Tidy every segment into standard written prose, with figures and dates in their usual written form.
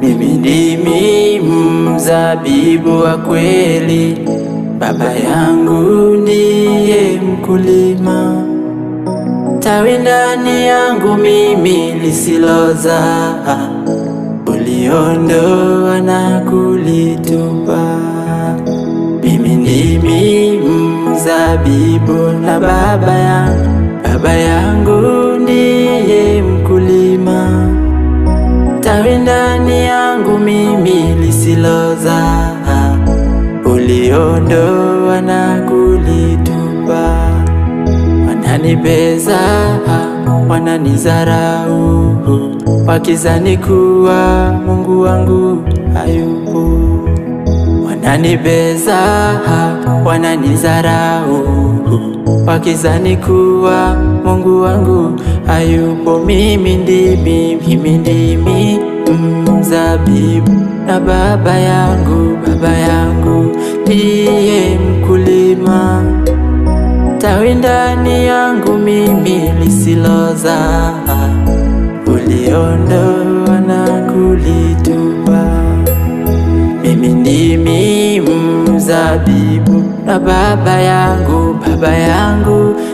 Mimi ndimi mzabibu wa kweli, Baba yangu ndiye mkulima. Tawi ndani yangu mimi lisilozaa, uliondoa na kulitupa. Mimi ndimi mzabibu na Baba yangu ndiye mkulima. Tawi ndani yangu mimi lisilozaa, uliondoa na kulitupa. Wananibeza, wananizarau, wakizani kuwa Mungu wangu hayupo. Wananibeza, wananizarau, wakizani kuwa Mungu wangu hayupo. Mimi ndimi mzabibu na Baba yangu ndiye mkulima. Tawi ndani yangu mimi lisilozaa, uliondoa na kulitupa. Mimi ndimi mzabibu na Baba yangu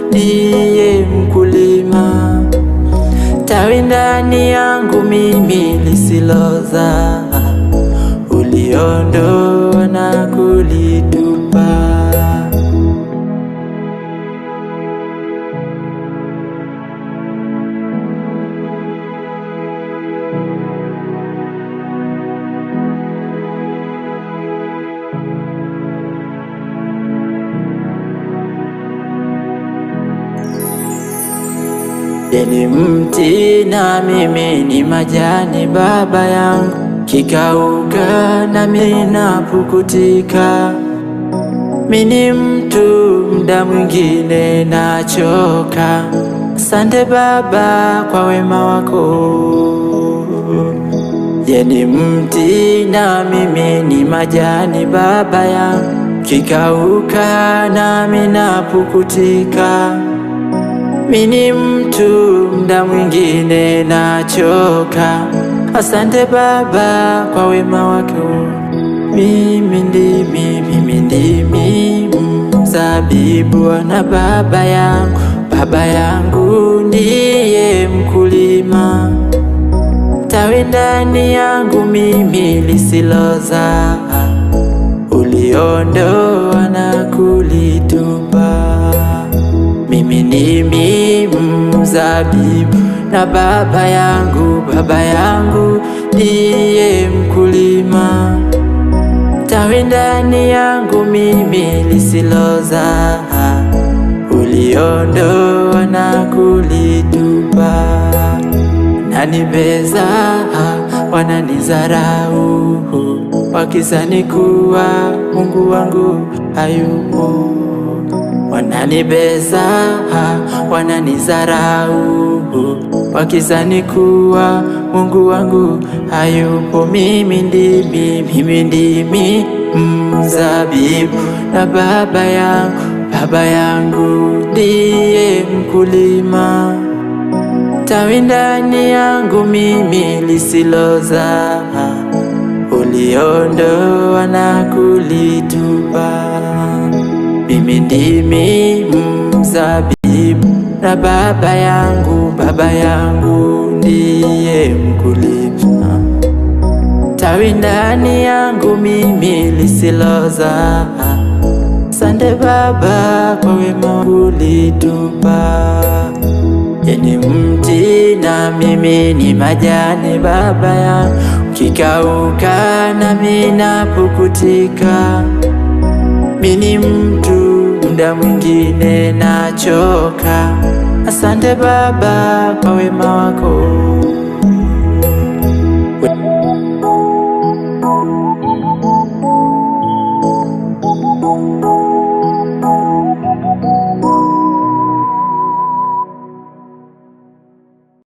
ndiye mkulima. Tawi ndani yangu mimi lisilozaa, uliondoa na kulitupa. Ni mti na mimi ni majani, Baba yangu, kikauka na mimi napukutika. Mimi ni mtu muda mwingine nachoka. Asante Baba kwa wema wako. Ni mti na mimi ni majani, Baba yangu, kikauka na mimi napukutika. Mimi ni mtu muda mwingine nachoka. Asante Baba kwa wema wako. Mimi ndimi mzabibu na Baba yangu ndiye mkulima. Tawi ndani yangu mimi lisilozaa, uliondoa na kulitupa. Mimi ndimi mzabibu na Baba yangu ndiye mkulima. Tawi ndani yangu mimi lisilozaa, uliondoa na kulitupa. Wananibeza, wananizarau, wakizani kuwa Mungu wangu hayupo. Wananibeza, wananizarau, wakizani kuwa Mungu wangu hayupo. Mimi ndimi mzabibu na Baba yangu ndiye mkulima. Tawi ndani yangu mimi lisilozaa, uliondoa na kulitupa. Mimi ndimi mzabibu na Baba yangu ndiye mkulima. Tawi ndani yangu mimi lisilozaa, asante Baba kwa wema kulitupa. Ni mti na mimi ni majani, Baba yangu, kikauka na mimi napukutika. Mimi ni mtu muda mwingine nachoka. Asante Baba kwa wema wako.